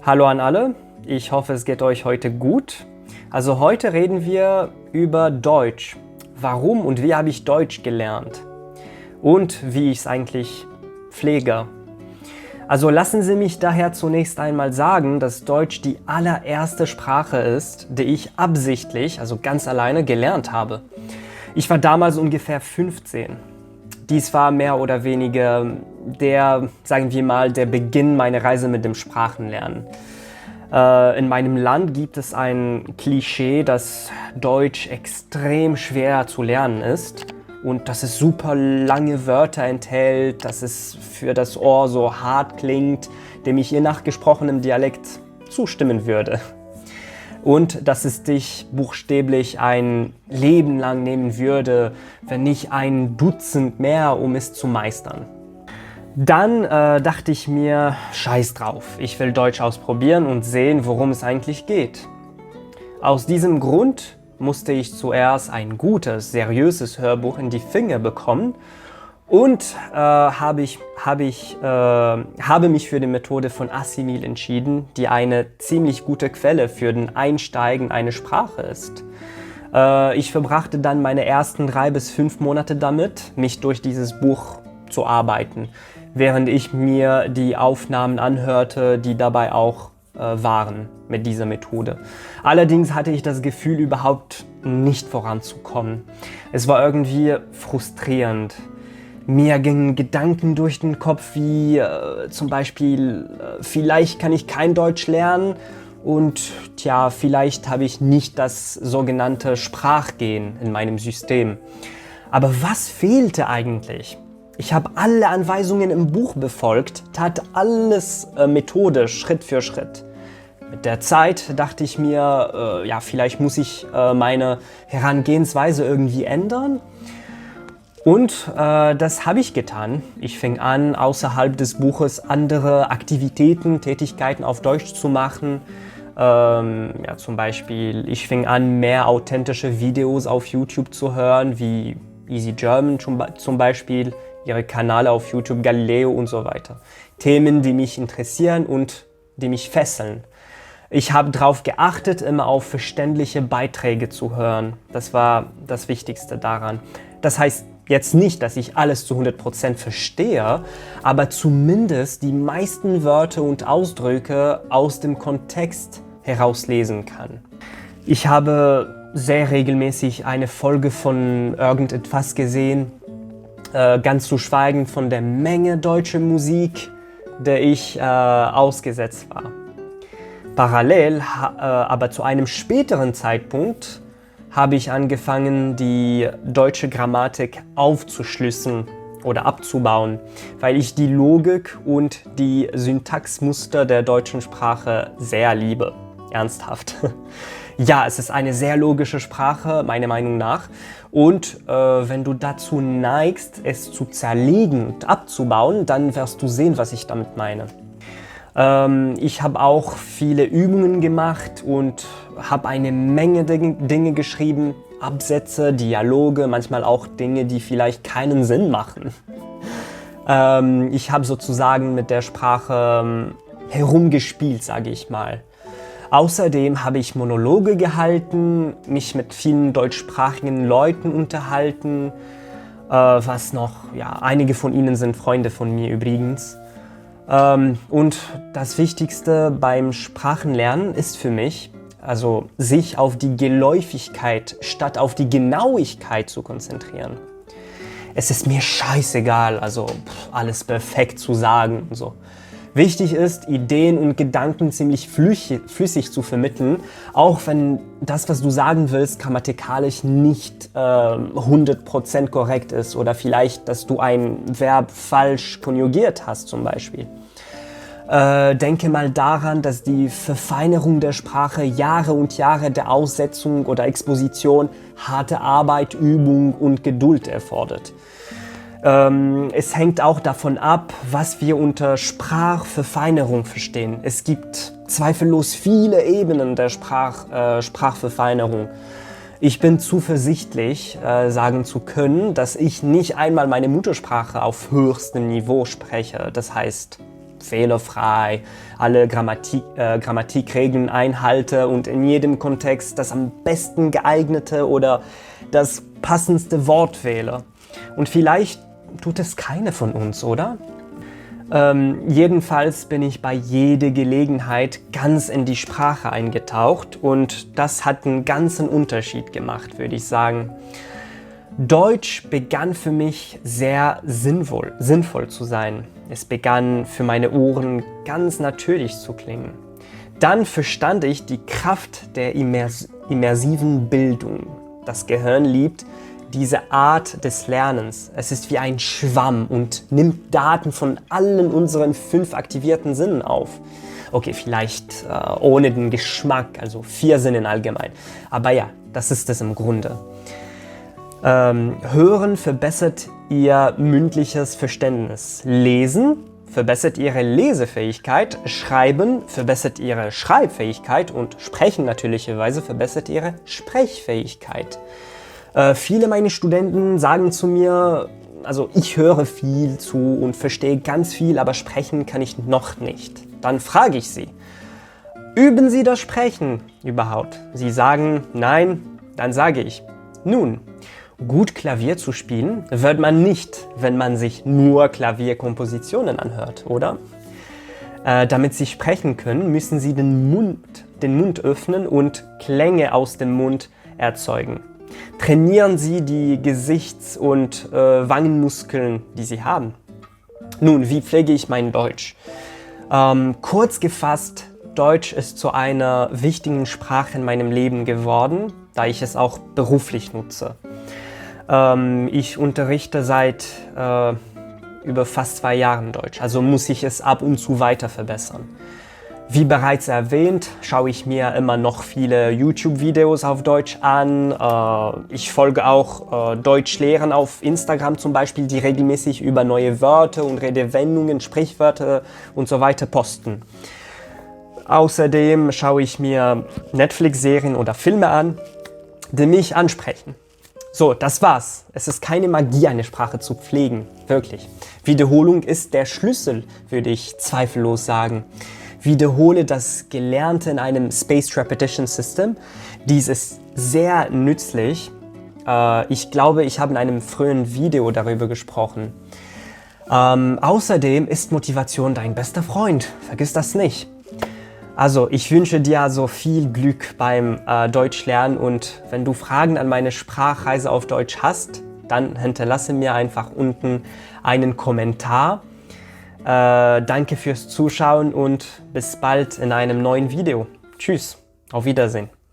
Hallo an alle, ich hoffe, es geht euch heute gut. Also heute reden wir über Deutsch. Warum und wie habe ich Deutsch gelernt? Und wie ich es eigentlich pflege. Also lassen Sie mich daher zunächst einmal sagen, dass Deutsch die allererste Sprache ist, die ich absichtlich, also ganz alleine, gelernt habe. Ich war damals ungefähr 15. Dies war mehr oder weniger sagen wir mal, der Beginn meiner Reise mit dem Sprachenlernen. In meinem Land gibt es ein Klischee, dass Deutsch extrem schwer zu lernen ist und dass es super lange Wörter enthält, dass es für das Ohr so hart klingt, dem ich je nach gesprochenem Dialekt zustimmen würde. Und dass es dich buchstäblich ein Leben lang nehmen würde, wenn nicht ein Dutzend mehr, um es zu meistern. Dann dachte ich mir, scheiß drauf, ich will Deutsch ausprobieren und sehen, worum es eigentlich geht. Aus diesem Grund musste ich zuerst ein gutes, seriöses Hörbuch in die Finger bekommen und habe mich für die Methode von Assimil entschieden, die eine ziemlich gute Quelle für den Einsteigen in eine Sprache ist. Ich verbrachte dann meine ersten 3 bis 5 Monate damit, mich durch dieses Buch zu arbeiten, während ich mir die Aufnahmen anhörte, die dabei auch waren mit dieser Methode. Allerdings hatte ich das Gefühl, überhaupt nicht voranzukommen. Es war irgendwie frustrierend. Mir gingen Gedanken durch den Kopf wie zum Beispiel, vielleicht kann ich kein Deutsch lernen und vielleicht habe ich nicht das sogenannte Sprachgen in meinem System. Aber was fehlte eigentlich? Ich habe alle Anweisungen im Buch befolgt, tat alles methodisch, Schritt für Schritt. Mit der Zeit dachte ich mir, vielleicht muss ich meine Herangehensweise irgendwie ändern. Und das habe ich getan. Ich fing an, außerhalb des Buches andere Aktivitäten, Tätigkeiten auf Deutsch zu machen. Zum Beispiel, ich fing an, mehr authentische Videos auf YouTube zu hören, wie Easy German zum Beispiel, ihre Kanäle auf YouTube, Galileo und so weiter. Themen, die mich interessieren und die mich fesseln. Ich habe darauf geachtet, immer auf verständliche Beiträge zu hören. Das war das Wichtigste daran. Das heißt jetzt nicht, dass ich alles zu 100% verstehe, aber zumindest die meisten Wörter und Ausdrücke aus dem Kontext herauslesen kann. Ich habe sehr regelmäßig eine Folge von irgendetwas gesehen, ganz zu schweigen von der Menge deutscher Musik, der ich ausgesetzt war. Parallel, aber zu einem späteren Zeitpunkt, habe ich angefangen, die deutsche Grammatik aufzuschlüsseln oder abzubauen, weil ich die Logik und die Syntaxmuster der deutschen Sprache sehr liebe. Ernsthaft. Ja, es ist eine sehr logische Sprache, meiner Meinung nach. Und wenn du dazu neigst, es zu zerlegen und abzubauen, dann wirst du sehen, was ich damit meine. Ich habe auch viele Übungen gemacht und habe eine Menge Dinge geschrieben, Absätze, Dialoge, manchmal auch Dinge, die vielleicht keinen Sinn machen. Ich habe sozusagen mit der Sprache herumgespielt, sage ich mal. Außerdem habe ich Monologe gehalten, mich mit vielen deutschsprachigen Leuten unterhalten. Was noch? Ja, einige von ihnen sind Freunde von mir übrigens. Und das Wichtigste beim Sprachenlernen ist für mich, also sich auf die Geläufigkeit statt auf die Genauigkeit zu konzentrieren. Es ist mir scheißegal, also alles perfekt zu sagen und so. Wichtig ist, Ideen und Gedanken ziemlich flüssig zu vermitteln, auch wenn das, was du sagen willst, grammatikalisch nicht 100% korrekt ist oder vielleicht, dass du ein Verb falsch konjugiert hast zum Beispiel. Denke mal daran, dass die Verfeinerung der Sprache Jahre und Jahre der Aussetzung oder Exposition, harte Arbeit, Übung und Geduld erfordert. Es hängt auch davon ab, was wir unter Sprachverfeinerung verstehen. Es gibt zweifellos viele Ebenen der Sprachverfeinerung. Ich bin zuversichtlich, sagen zu können, dass ich nicht einmal meine Muttersprache auf höchstem Niveau spreche. Das heißt fehlerfrei, alle Grammatikregeln einhalte und in jedem Kontext das am besten geeignete oder das passendste Wort wähle. Und vielleicht tut es keine von uns, oder? Jedenfalls bin ich bei jeder Gelegenheit ganz in die Sprache eingetaucht und das hat einen ganzen Unterschied gemacht, würde ich sagen. Deutsch begann für mich sehr sinnvoll zu sein. Es begann für meine Ohren ganz natürlich zu klingen. Dann verstand ich die Kraft der immersiven Bildung. Das Gehirn liebt diese Art des Lernens. Es ist wie ein Schwamm und nimmt Daten von allen unseren 5 aktivierten Sinnen auf. Okay, vielleicht ohne den Geschmack, also 4 Sinnen allgemein. Aber ja, das ist es im Grunde. Hören verbessert ihr mündliches Verständnis. Lesen verbessert ihre Lesefähigkeit. Schreiben verbessert ihre Schreibfähigkeit. Und Sprechen natürlicherweise verbessert ihre Sprechfähigkeit. Viele meiner Studenten sagen zu mir, also ich höre viel zu und verstehe ganz viel, aber sprechen kann ich noch nicht. Dann frage ich sie, üben Sie das Sprechen überhaupt? Sie sagen, nein, dann sage ich, nun, gut Klavier zu spielen wird man nicht, wenn man sich nur Klavierkompositionen anhört, oder? Damit Sie sprechen können, müssen Sie den Mund öffnen und Klänge aus dem Mund erzeugen. Trainieren Sie die Gesichts- und Wangenmuskeln, die Sie haben. Nun, wie pflege ich mein Deutsch? Kurz gefasst, Deutsch ist zu einer wichtigen Sprache in meinem Leben geworden, da ich es auch beruflich nutze. Ich unterrichte seit über fast 2 Jahren Deutsch, also muss ich es ab und zu weiter verbessern. Wie bereits erwähnt, schaue ich mir immer noch viele YouTube-Videos auf Deutsch an. Ich folge auch Deutschlehrern auf Instagram zum Beispiel, die regelmäßig über neue Wörter und Redewendungen, Sprichwörter und so weiter posten. Außerdem schaue ich mir Netflix-Serien oder Filme an, die mich ansprechen. So, das war's. Es ist keine Magie, eine Sprache zu pflegen, wirklich. Wiederholung ist der Schlüssel, würde ich zweifellos sagen. Wiederhole das Gelernte in einem Spaced Repetition System. Dies ist sehr nützlich. Ich glaube, ich habe in einem frühen Video darüber gesprochen. Außerdem ist Motivation dein bester Freund. Vergiss das nicht. Also, ich wünsche dir so viel Glück beim Deutschlernen und wenn du Fragen an meine Sprachreise auf Deutsch hast, dann hinterlasse mir einfach unten einen Kommentar. Danke fürs Zuschauen und bis bald in einem neuen Video. Tschüss, auf Wiedersehen.